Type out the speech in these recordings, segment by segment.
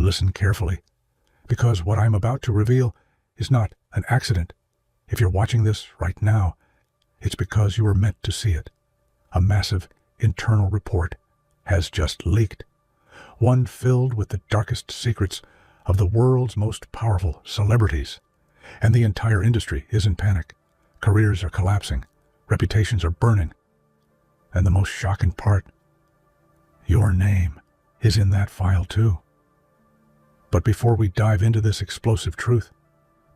listen carefully, because what I'm about to reveal is not an accident. If you're watching this right now, it's because you were meant to see it. A massive internal report has just leaked, one filled with the darkest secrets of the world's most powerful celebrities. And the entire industry is in panic. Careers are collapsing. Reputations are burning. And the most shocking part, your name is in that file too. But before we dive into this explosive truth,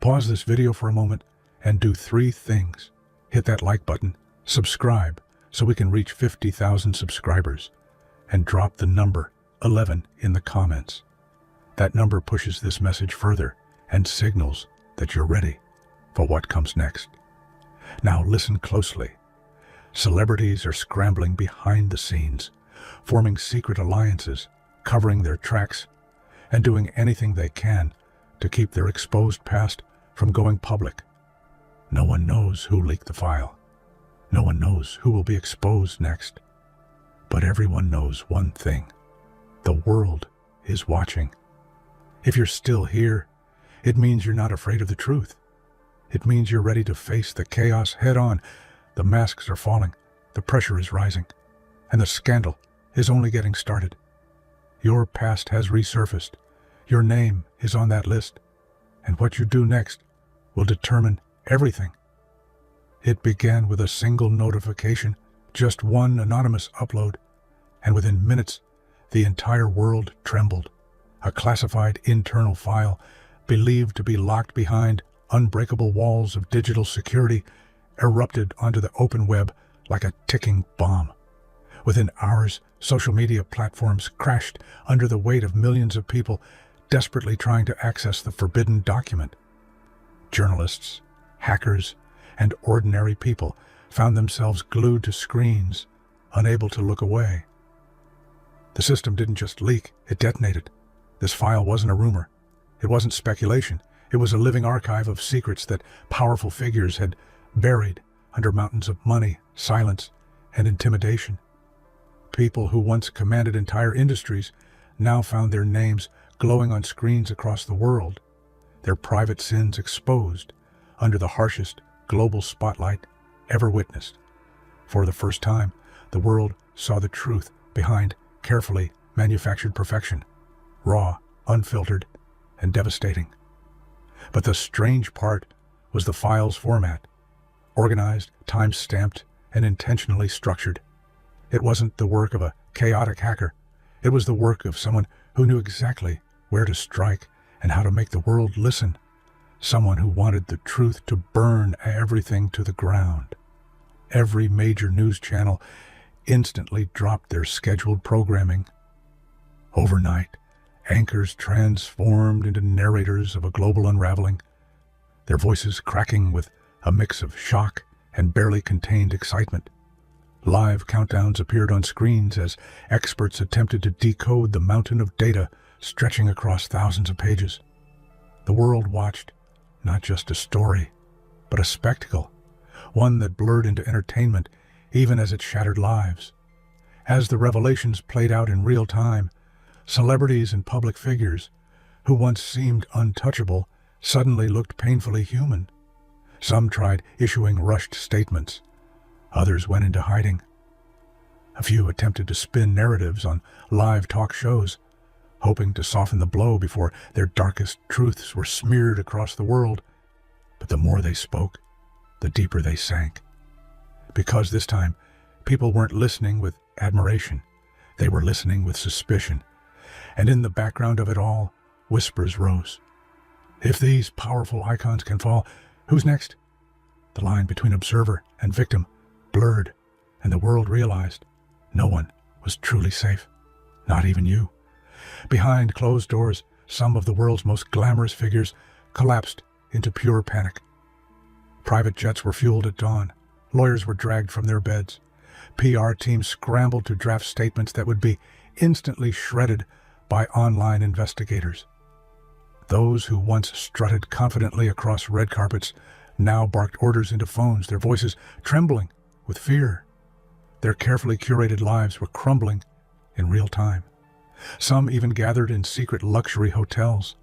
pause this video for a moment and do 3 things. Hit that like button, subscribe so we can reach 50,000 subscribers, and drop the number 11 in the comments. That number pushes this message further and signals that you're ready for what comes next. Now listen closely. Celebrities are scrambling behind the scenes, forming secret alliances, covering their tracks, and doing anything they can to keep their exposed past from going public. No one knows who leaked the file. No one knows who will be exposed next. But everyone knows one thing. The world is watching. If you're still here, it means you're not afraid of the truth. It means you're ready to face the chaos head on. The masks are falling, the pressure is rising, and the scandal is only getting started. Your past has resurfaced. Your name is on that list, and what you do next will determine everything. It began with a single notification, just one anonymous upload, and within minutes, the entire world trembled. A classified internal file, believed to be locked behind unbreakable walls of digital security, erupted onto the open web like a ticking bomb. Within hours, social media platforms crashed under the weight of millions of people desperately trying to access the forbidden document. Journalists, hackers, and ordinary people found themselves glued to screens, unable to look away. The system didn't just leak, it detonated. This file wasn't a rumor. It wasn't speculation. It was a living archive of secrets that powerful figures had buried under mountains of money, silence, and intimidation. People who once commanded entire industries now found their names glowing on screens across the world, their private sins exposed under the harshest global spotlight ever witnessed. For the first time, the world saw the truth behind carefully manufactured perfection, raw, unfiltered, and devastating. But the strange part was the file's format, organized, time-stamped, and intentionally structured. It wasn't the work of a chaotic hacker. It was the work of someone who knew exactly where to strike and how to make the world listen. Someone who wanted the truth to burn everything to the ground. Every major news channel instantly dropped their scheduled programming. Overnight, anchors transformed into narrators of a global unraveling, their voices cracking with a mix of shock and barely contained excitement. Live countdowns appeared on screens as experts attempted to decode the mountain of data stretching across thousands of pages. The world watched not just a story, but a spectacle, one that blurred into entertainment even as it shattered lives. As the revelations played out in real time, celebrities and public figures who once seemed untouchable suddenly looked painfully human. Some tried issuing rushed statements. Others went into hiding. A few attempted to spin narratives on live talk shows, hoping to soften the blow before their darkest truths were smeared across the world. But the more they spoke, the deeper they sank. Because this time, people weren't listening with admiration. They were listening with suspicion. And in the background of it all, whispers rose. If these powerful icons can fall, who's next? The line between observer and victim blurred, and the world realized no one was truly safe, not even you. Behind closed doors, some of the world's most glamorous figures collapsed into pure panic. Private jets were fueled at dawn. Lawyers were dragged from their beds. PR teams scrambled to draft statements that would be instantly shredded by online investigators. Those who once strutted confidently across red carpets now barked orders into phones, their voices trembling with fear. Their carefully curated lives were crumbling in real time. Some even gathered in secret luxury hotels,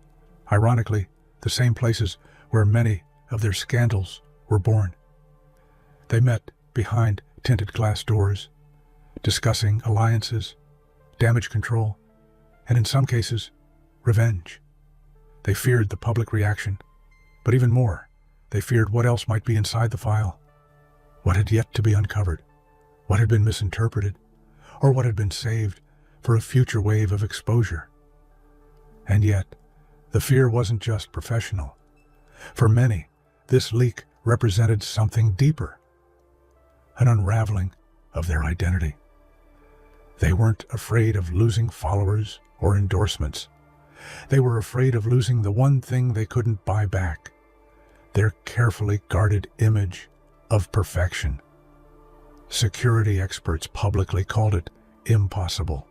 ironically, the same places where many of their scandals were born. They met behind tinted glass doors, discussing alliances, damage control, and in some cases, revenge. They feared the public reaction, but even more, they feared what else might be inside the file, what had yet to be uncovered, what had been misinterpreted, or what had been saved for a future wave of exposure. And yet, the fear wasn't just professional. For many, this leak represented something deeper, an unraveling of their identity. They weren't afraid of losing followers or endorsements. They were afraid of losing the one thing they couldn't buy back, their carefully guarded image of perfection. Security experts publicly called it impossible.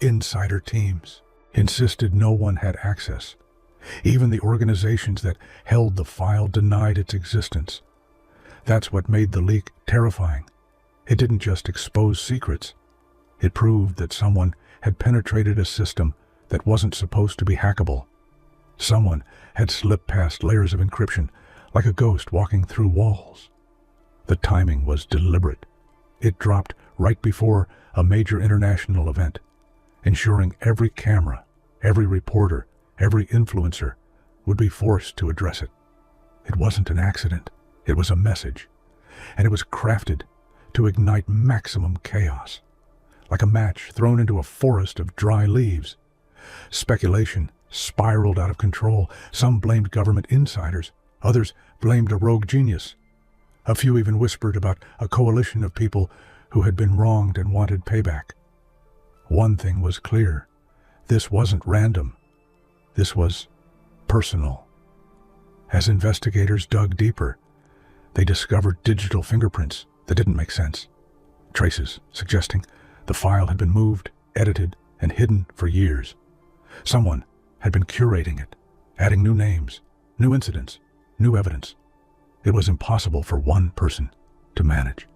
Insider teams insisted no one had access. Even the organizations that held the file denied its existence. That's what made the leak terrifying. It didn't just expose secrets. It proved that someone had penetrated a system that wasn't supposed to be hackable. Someone had slipped past layers of encryption like a ghost walking through walls. The timing was deliberate. It dropped right before a major international event, ensuring every camera, every reporter, every influencer would be forced to address it. It wasn't an accident. It was a message, and it was crafted to ignite maximum chaos, like a match thrown into a forest of dry leaves. Speculation spiraled out of control. Some blamed government insiders, others blamed a rogue genius. A few even whispered about a coalition of people who had been wronged and wanted payback. One thing was clear. This wasn't random. This was personal. As investigators dug deeper, they discovered digital fingerprints that didn't make sense. Traces suggesting the file had been moved, edited, and hidden for years. Someone had been curating it, adding new names, new incidents, new evidence. It was impossible for one person to manage.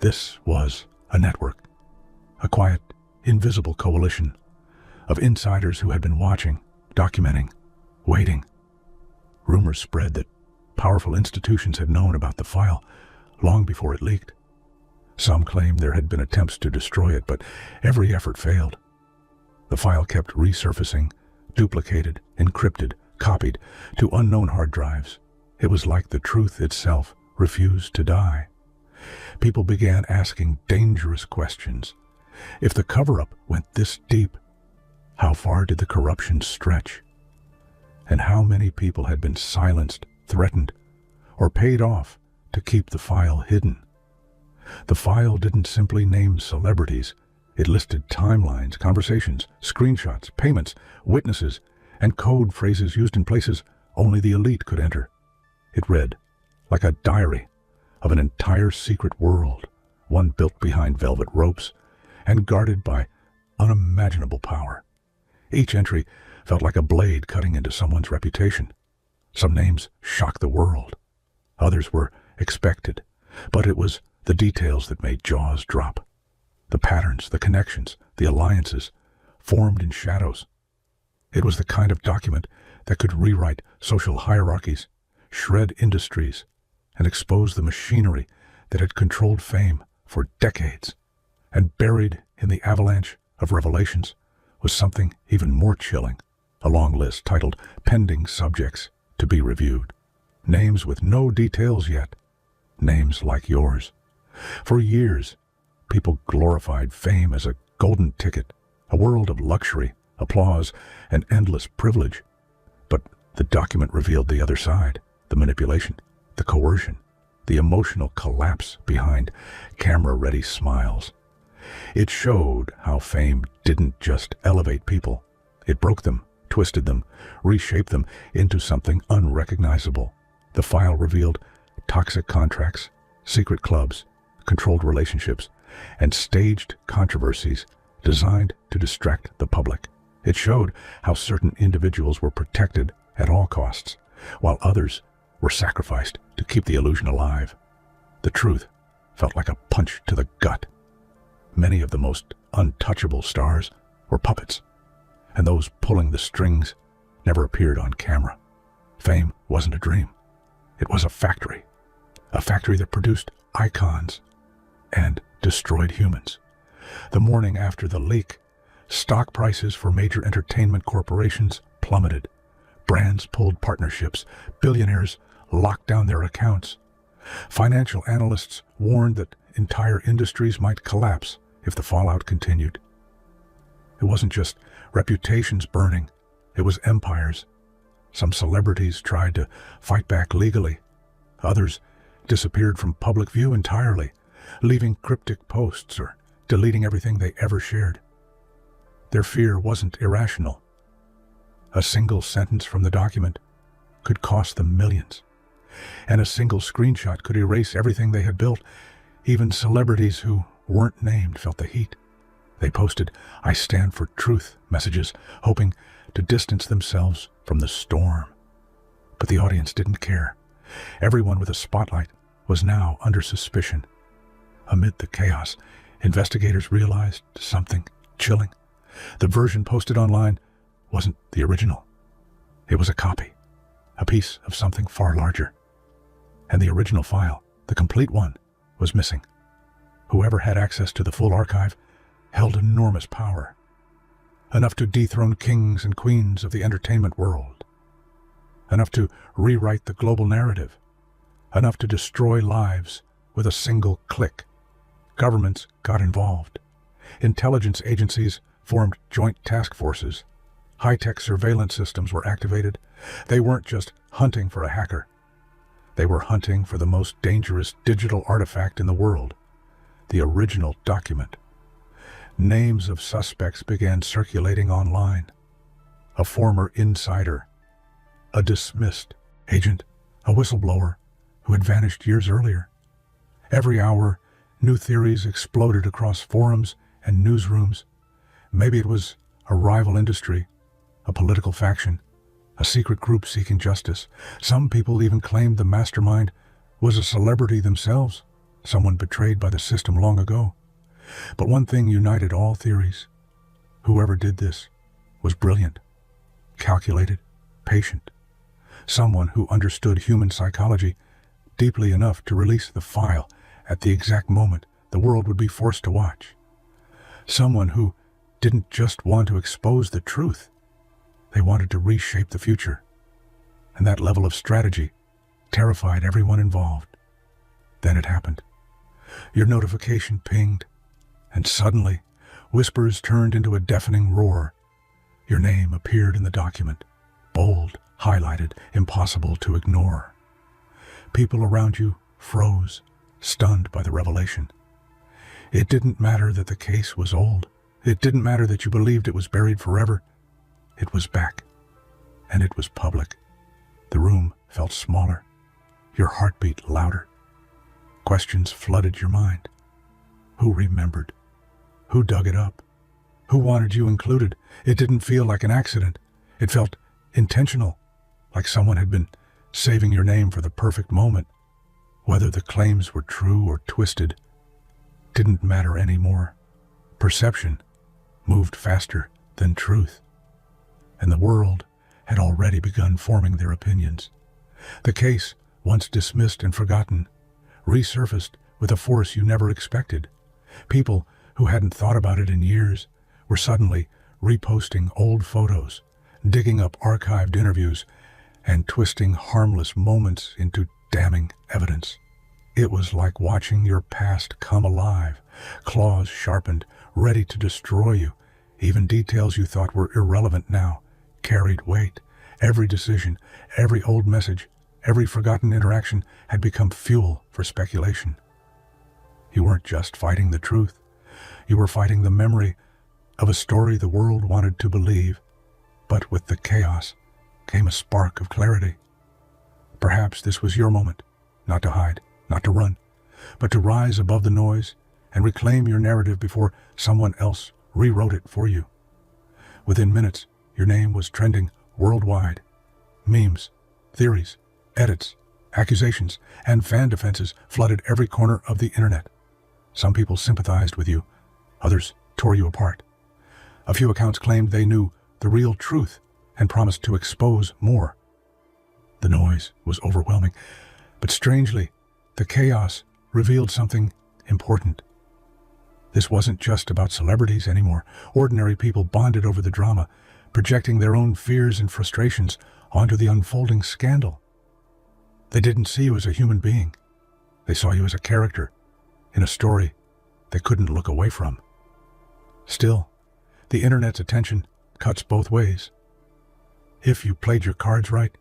This was a network, a quiet, invisible coalition of insiders who had been watching, documenting, waiting. Rumors spread that powerful institutions had known about the file long before it leaked. Some claimed there had been attempts to destroy it, but every effort failed. The file kept resurfacing, duplicated, encrypted, copied to unknown hard drives. It was like the truth itself refused to die. People began asking dangerous questions. If the cover-up went this deep, how far did the corruption stretch? And how many people had been silenced, threatened, or paid off to keep the file hidden? The file didn't simply name celebrities. It listed timelines, conversations, screenshots, payments, witnesses, and code phrases used in places only the elite could enter. It read like a diary of an entire secret world, one built behind velvet ropes and guarded by unimaginable power. Each entry felt like a blade cutting into someone's reputation. Some names shocked the world. Others were expected, but it was the details that made jaws drop. The patterns, the connections, the alliances, formed in shadows. It was the kind of document that could rewrite social hierarchies, shred industries, and expose the machinery that had controlled fame for decades. And buried in the avalanche of revelations was something even more chilling, a long list titled Pending Subjects to be Reviewed. Names with no details yet. Names like yours. For years, people glorified fame as a golden ticket, a world of luxury, applause, and endless privilege. But the document revealed the other side, the manipulation, the coercion, the emotional collapse behind camera-ready smiles. It showed how fame didn't just elevate people. It broke them, twisted them, reshaped them into something unrecognizable. The file revealed toxic contracts, secret clubs, controlled relationships, and staged controversies designed to distract the public. It showed how certain individuals were protected at all costs, while others were sacrificed to keep the illusion alive. The truth felt like a punch to the gut. Many of the most untouchable stars were puppets, and those pulling the strings never appeared on camera. Fame wasn't a dream. It was a factory that produced icons and destroyed humans. The morning after the leak, stock prices for major entertainment corporations plummeted. Brands pulled partnerships. Billionaires locked down their accounts. Financial analysts warned that entire industries might collapse if the fallout continued. It wasn't just reputations burning, it was empires. Some celebrities tried to fight back legally. Others disappeared from public view entirely, leaving cryptic posts or deleting everything they ever shared. Their fear wasn't irrational. A single sentence from the document could cost them millions, and a single screenshot could erase everything they had built. Even celebrities who weren't named felt the heat. They posted "I stand for truth" messages, hoping to distance themselves from the storm. But the audience didn't care. Everyone with a spotlight was now under suspicion. Amid the chaos, investigators realized something chilling. The version posted online wasn't the original. It was a copy, a piece of something far larger. And the original file, the complete one, was missing. Whoever had access to the full archive held enormous power, enough to dethrone kings and queens of the entertainment world, enough to rewrite the global narrative, enough to destroy lives with a single click. Governments got involved. Intelligence agencies formed joint task forces. High-tech surveillance systems were activated. They weren't just hunting for a hacker. They were hunting for the most dangerous digital artifact in the world, the original document. Names of suspects began circulating online. A former insider, a dismissed agent, a whistleblower who had vanished years earlier. Every hour, new theories exploded across forums and newsrooms. Maybe it was a rival industry, a political faction, a secret group seeking justice. Some people even claimed the mastermind was a celebrity themselves, someone betrayed by the system long ago. But one thing united all theories. Whoever did this was brilliant, calculated, patient. Someone who understood human psychology deeply enough to release the file at the exact moment the world would be forced to watch. Someone who didn't just want to expose the truth. They wanted to reshape the future. And that level of strategy terrified everyone involved. Then it happened. Your notification pinged, and suddenly, whispers turned into a deafening roar. Your name appeared in the document, bold, highlighted, impossible to ignore. People around you froze, stunned by the revelation. It didn't matter that the case was old. It didn't matter that you believed it was buried forever. It was back, and it was public. The room felt smaller, your heartbeat louder. Questions flooded your mind. Who remembered? Who dug it up? Who wanted you included? It didn't feel like an accident. It felt intentional, like someone had been saving your name for the perfect moment. Whether the claims were true or twisted didn't matter anymore. Perception moved faster than truth, and the world had already begun forming their opinions. The case, once dismissed and forgotten, resurfaced with a force you never expected. People who hadn't thought about it in years were suddenly reposting old photos, digging up archived interviews, and twisting harmless moments into damning evidence. It was like watching your past come alive, claws sharpened, ready to destroy you. Even details you thought were irrelevant now carried weight. Every decision, every old message, every forgotten interaction had become fuel for speculation. You weren't just fighting the truth. You were fighting the memory of a story the world wanted to believe. But with the chaos came a spark of clarity. Perhaps this was your moment, not to hide, not to run, but to rise above the noise and reclaim your narrative before someone else rewrote it for you. Within minutes, your name was trending worldwide. Memes, theories, edits, accusations, and fan defenses flooded every corner of the internet. Some people sympathized with you, others tore you apart. A few accounts claimed they knew the real truth and promised to expose more. The noise was overwhelming, but strangely, the chaos revealed something important. This wasn't just about celebrities anymore. Ordinary people bonded over the drama, projecting their own fears and frustrations onto the unfolding scandal. They didn't see you as a human being. They saw you as a character in a story they couldn't look away from. Still, the internet's attention cuts both ways. If you played your cards right,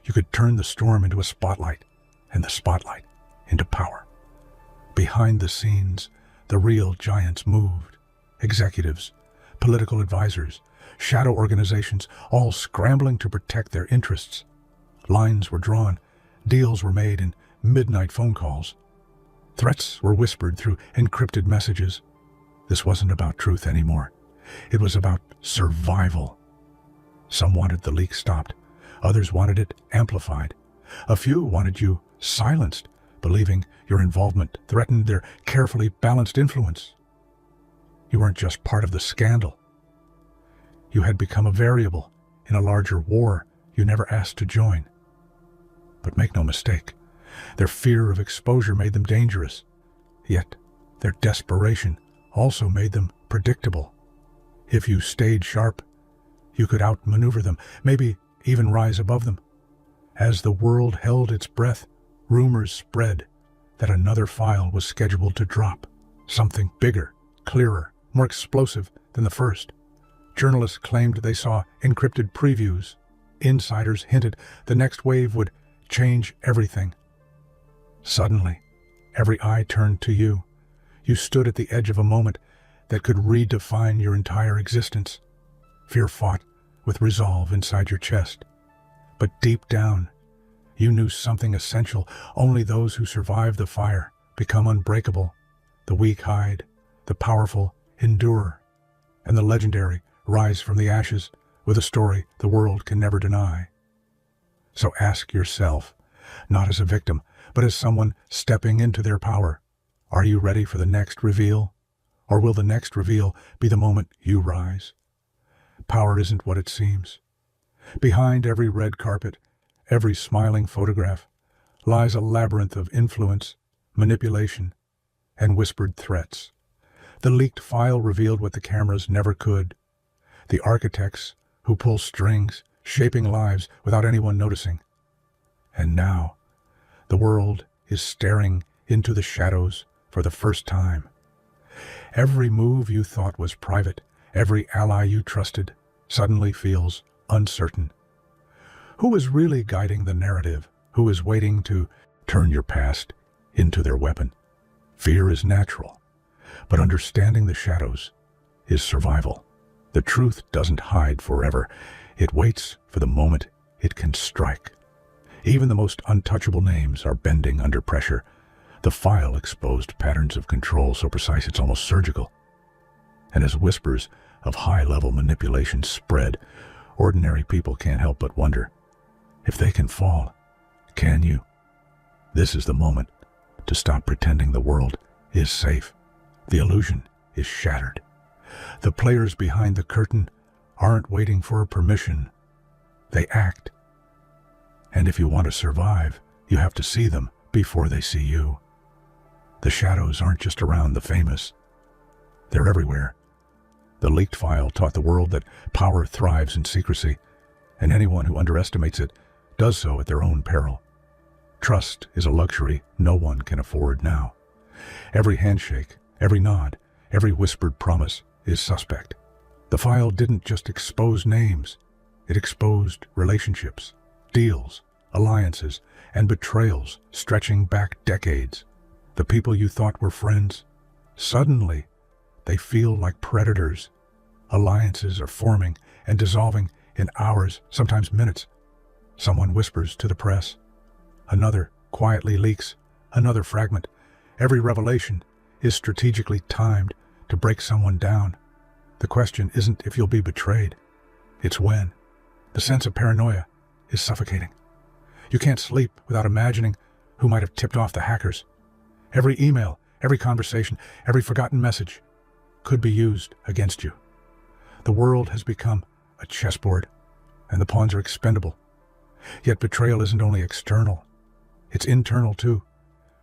you could turn the storm into a spotlight, and the spotlight into power. Behind the scenes, the real giants moved. Executives, political advisors, shadow organizations, all scrambling to protect their interests. Lines were drawn, deals were made in midnight phone calls. Threats were whispered through encrypted messages. This wasn't about truth anymore. It was about survival. Some wanted the leak stopped. Others wanted it amplified. A few wanted you silenced, believing your involvement threatened their carefully balanced influence. You weren't just part of the scandal. You had become a variable in a larger war you never asked to join. But make no mistake, their fear of exposure made them dangerous. Yet, their desperation also made them predictable. If you stayed sharp, you could outmaneuver them, maybe even rise above them. As the world held its breath, rumors spread that another file was scheduled to drop, something bigger, clearer, more explosive than the first. Journalists claimed they saw encrypted previews. Insiders hinted the next wave would change everything. Suddenly, every eye turned to you. You stood at the edge of a moment that could redefine your entire existence. Fear fought with resolve inside your chest. But deep down, you knew something essential. Only those who survive the fire become unbreakable. The weak hide, the powerful endure, and the legendary rise from the ashes with a story the world can never deny. So ask yourself, not as a victim, but as someone stepping into their power, are you ready for the next reveal? Or will the next reveal be the moment you rise? Power isn't what it seems. Behind every red carpet, every smiling photograph, lies a labyrinth of influence, manipulation, and whispered threats. The leaked file revealed what the cameras never could. The architects who pull strings, shaping lives without anyone noticing. And now, the world is staring into the shadows for the first time. Every move you thought was private, every ally you trusted, suddenly feels uncertain. Who is really guiding the narrative? Who is waiting to turn your past into their weapon? Fear is natural, but understanding the shadows is survival. The truth doesn't hide forever. It waits for the moment it can strike. Even the most untouchable names are bending under pressure. The file exposed patterns of control so precise it's almost surgical. And as whispers of high-level manipulation spread, ordinary people can't help but wonder, if they can fall, can you? This is the moment to stop pretending the world is safe. The illusion is shattered. The players behind the curtain aren't waiting for permission. They act. And if you want to survive, you have to see them before they see you. The shadows aren't just around the famous. They're everywhere. The leaked file taught the world that power thrives in secrecy, and anyone who underestimates it does so at their own peril. Trust is a luxury no one can afford now. Every handshake, every nod, every whispered promise is suspect. The file didn't just expose names, it exposed relationships, deals, alliances, and betrayals stretching back decades. The people you thought were friends, suddenly they feel like predators. Alliances are forming and dissolving in hours, sometimes minutes. Someone whispers to the press. Another quietly leaks another fragment. Every revelation is strategically timed to break someone down. The question isn't if you'll be betrayed, it's when. The sense of paranoia is suffocating. You can't sleep without imagining who might have tipped off the hackers. Every email, every conversation, every forgotten message could be used against you. The world has become a chessboard, and the pawns are expendable. Yet betrayal isn't only external, it's internal too.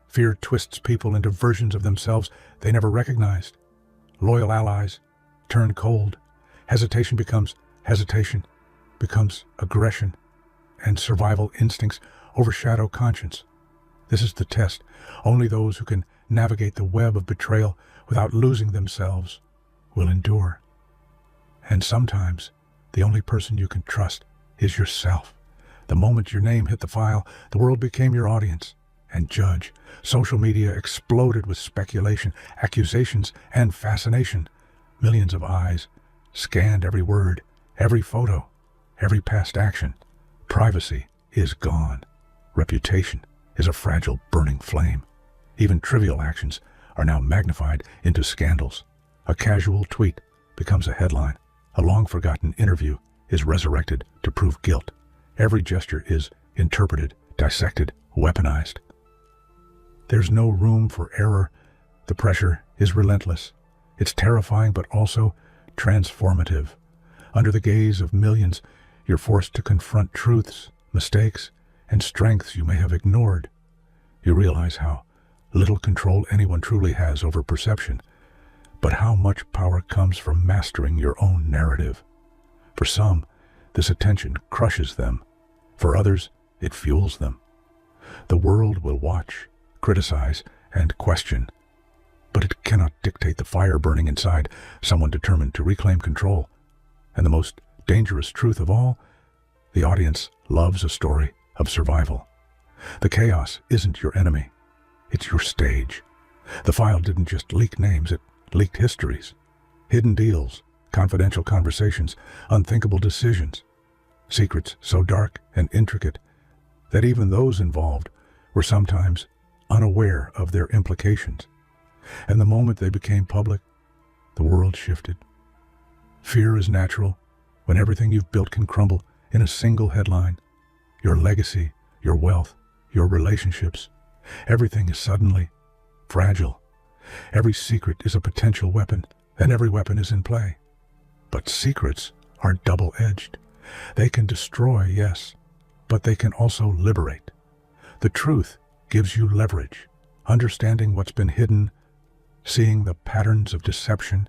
Fear twists people into versions of themselves they never recognized. Loyal allies turn cold. Hesitation becomes aggression, and survival instincts overshadow conscience. This is the test. Only those who can navigate the web of betrayal without losing themselves will endure. And sometimes, the only person you can trust is yourself. The moment your name hit the file, the world became your audience and judge. Social media exploded with speculation, accusations, and fascination. Millions of eyes scanned every word, every photo, every past action. Privacy is gone. Reputation is a fragile, burning flame. Even trivial actions are now magnified into scandals. A casual tweet becomes a headline. A long-forgotten interview is resurrected to prove guilt. Every gesture is interpreted, dissected, weaponized. There's no room for error. The pressure is relentless. It's terrifying, but also transformative. Under the gaze of millions, you're forced to confront truths, mistakes, and strengths you may have ignored. You realize how little control anyone truly has over perception, but how much power comes from mastering your own narrative. For some, this attention crushes them. For others, it fuels them. The world will watch, criticize, and question, but it cannot dictate the fire burning inside someone determined to reclaim control. And the most dangerous truth of all, the audience loves a story of survival. The chaos isn't your enemy, it's your stage. The file didn't just leak names, it leaked histories, hidden deals, confidential conversations, unthinkable decisions, secrets so dark and intricate that even those involved were sometimes unaware of their implications. And the moment they became public, the world shifted. Fear is natural when everything you've built can crumble in a single headline. Your legacy, your wealth, your relationships, everything is suddenly fragile. Every secret is a potential weapon, and every weapon is in play. But secrets are double-edged. They can destroy, yes, but they can also liberate. The truth gives you leverage. Understanding what's been hidden, seeing the patterns of deception,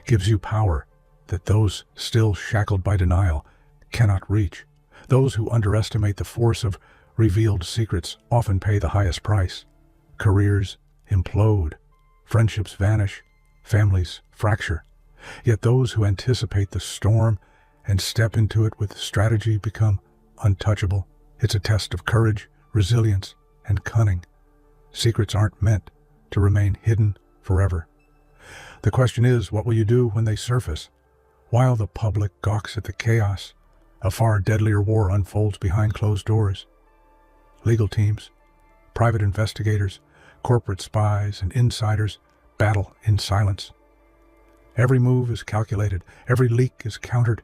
gives you power that those still shackled by denial cannot reach. Those who underestimate the force of revealed secrets often pay the highest price. Careers implode, friendships vanish, families fracture. Yet those who anticipate the storm and step into it with strategy become untouchable. It's a test of courage, resilience, and cunning. Secrets aren't meant to remain hidden forever. The question is, what will you do when they surface? While the public gawks at the chaos, a far deadlier war unfolds behind closed doors. Legal teams, private investigators, corporate spies, and insiders battle in silence. Every move is calculated, every leak is countered,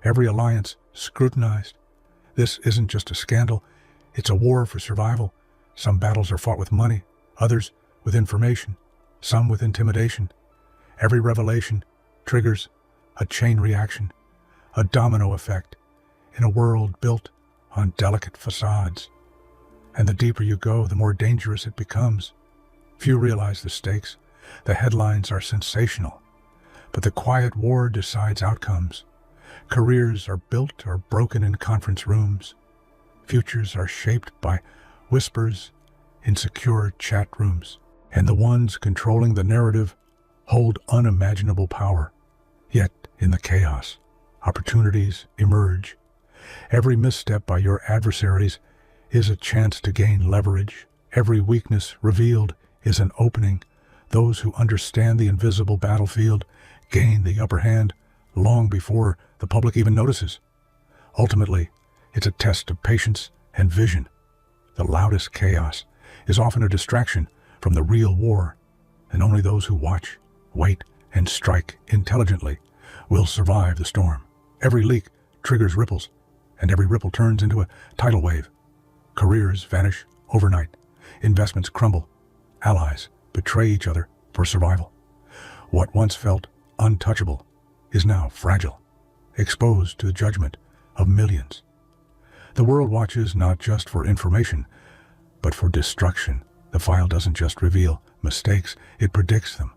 every alliance scrutinized. This isn't just a scandal, it's a war for survival. Some battles are fought with money, others with information, some with intimidation. Every revelation triggers a chain reaction, a domino effect, in a world built on delicate facades. And the deeper you go, the more dangerous it becomes. Few realize the stakes. The headlines are sensational, but the quiet war decides outcomes. Careers are built or broken in conference rooms. Futures are shaped by whispers in secure chat rooms. And the ones controlling the narrative hold unimaginable power. Yet, in the chaos, opportunities emerge. Every misstep by your adversaries is a chance to gain leverage. Every weakness revealed is an opening. Those who understand the invisible battlefield gain the upper hand long before the public even notices. Ultimately, it's a test of patience and vision. The loudest chaos is often a distraction from the real war, and only those who watch, wait, and strike intelligently will survive the storm. Every leak triggers ripples, and every ripple turns into a tidal wave. Careers vanish overnight. Investments crumble. Allies betray each other for survival. What once felt untouchable is now fragile, exposed to the judgment of millions. The world watches not just for information, but for destruction. The file doesn't just reveal mistakes, it predicts them.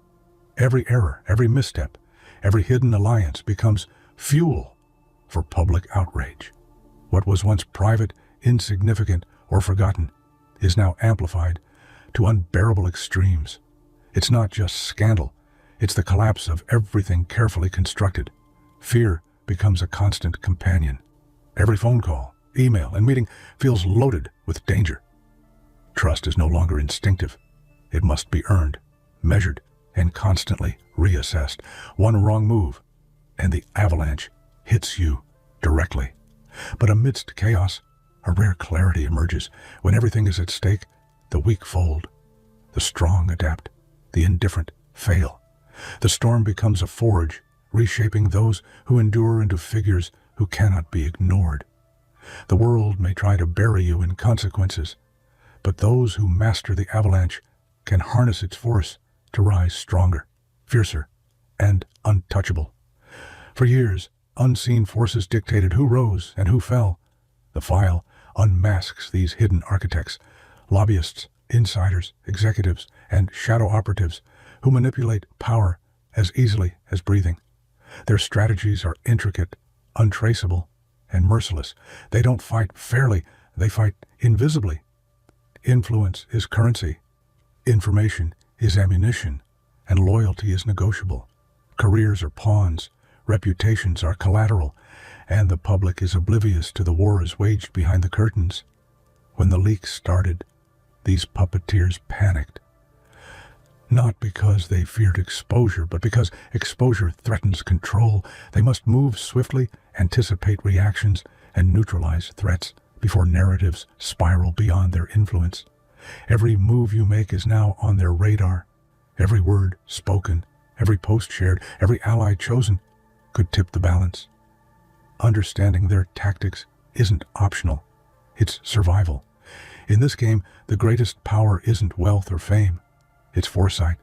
Every error, every misstep, every hidden alliance becomes fuel for public outrage. What was once private, insignificant, or forgotten is now amplified to unbearable extremes. It's not just scandal, it's the collapse of everything carefully constructed. Fear becomes a constant companion. Every phone call, email, and meeting feels loaded with danger. Trust is no longer instinctive. It must be earned, measured, and constantly reassessed. One wrong move, and the avalanche hits you directly. But amidst chaos, a rare clarity emerges. When everything is at stake, the weak fold, the strong adapt, the indifferent fail. The storm becomes a forge, reshaping those who endure into figures who cannot be ignored. The world may try to bury you in consequences, but those who master the avalanche can harness its force to rise stronger, fiercer, and untouchable. For years, unseen forces dictated who rose and who fell. The file unmasks these hidden architects, lobbyists, insiders, executives, and shadow operatives who manipulate power as easily as breathing. Their strategies are intricate, untraceable, and merciless. They don't fight fairly, they fight invisibly. Influence is currency, information is ammunition, and loyalty is negotiable. Careers are pawns, reputations are collateral, and the public is oblivious to the wars waged behind the curtains. When the leaks started, these puppeteers panicked. Not because they feared exposure, but because exposure threatens control. They must move swiftly, anticipate reactions, and neutralize threats before narratives spiral beyond their influence. Every move you make is now on their radar. Every word spoken, every post shared, every ally chosen could tip the balance. Understanding their tactics isn't optional. It's survival. In this game, the greatest power isn't wealth or fame. It's foresight.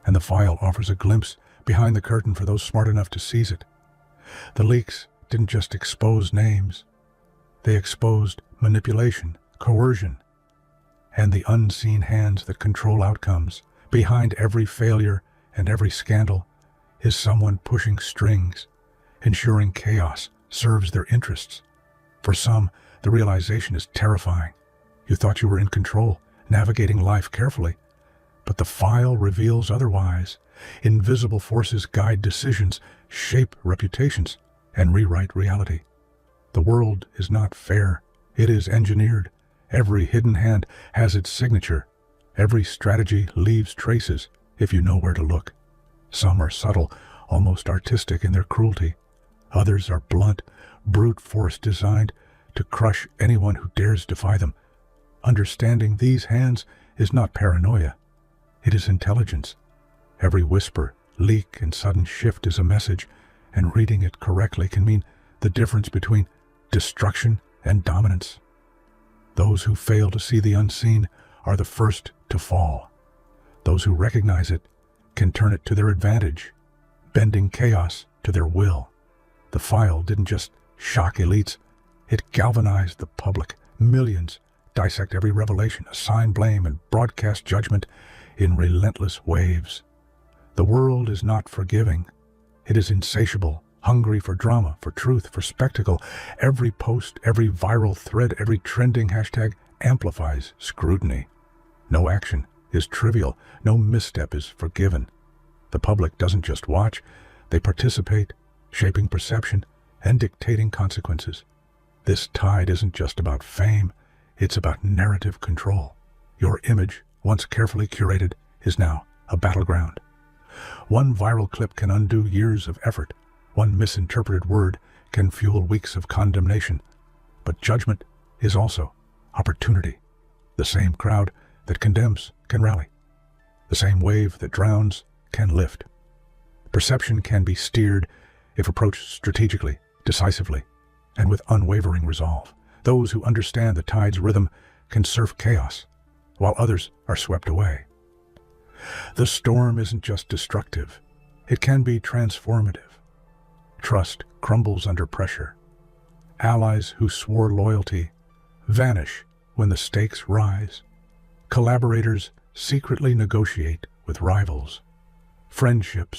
And the file offers a glimpse behind the curtain for those smart enough to seize it. The leaks didn't just expose names. They exposed manipulation, coercion, and the unseen hands that control outcomes. Behind every failure and every scandal is someone pushing strings, ensuring chaos serves their interests. For some, the realization is terrifying. You thought you were in control, navigating life carefully, but the file reveals otherwise. Invisible forces guide decisions, shape reputations, and rewrite reality. The world is not fair. It is engineered. Every hidden hand has its signature. Every strategy leaves traces if you know where to look. Some are subtle, almost artistic in their cruelty. Others are blunt, brute force designed to crush anyone who dares defy them. Understanding these hands is not paranoia. It is intelligence. Every whisper, leak, and sudden shift is a message, and reading it correctly can mean the difference between destruction and dominance. Those who fail to see the unseen are the first to fall. Those who recognize it can turn it to their advantage, bending chaos to their will. The file didn't just shock elites, it galvanized the public. Millions dissect every revelation, assign blame, and broadcast judgment in relentless waves. The world is not forgiving. It is insatiable, hungry for drama, for truth, for spectacle. Every post, every viral thread, every trending hashtag amplifies scrutiny. No action is trivial. No misstep is forgiven. The public doesn't just watch, they participate, shaping perception and dictating consequences. This tide isn't just about fame, it's about narrative control. Your image, once carefully curated, is now a battleground. One viral clip can undo years of effort. One misinterpreted word can fuel weeks of condemnation. But judgment is also opportunity. The same crowd that condemns can rally. The same wave that drowns can lift. Perception can be steered if approached strategically, decisively, and with unwavering resolve. Those who understand the tide's rhythm can surf chaos, while others are swept away. The storm isn't just destructive, it can be transformative. Trust crumbles under pressure. Allies who swore loyalty vanish when the stakes rise. Collaborators secretly negotiate with rivals. Friendships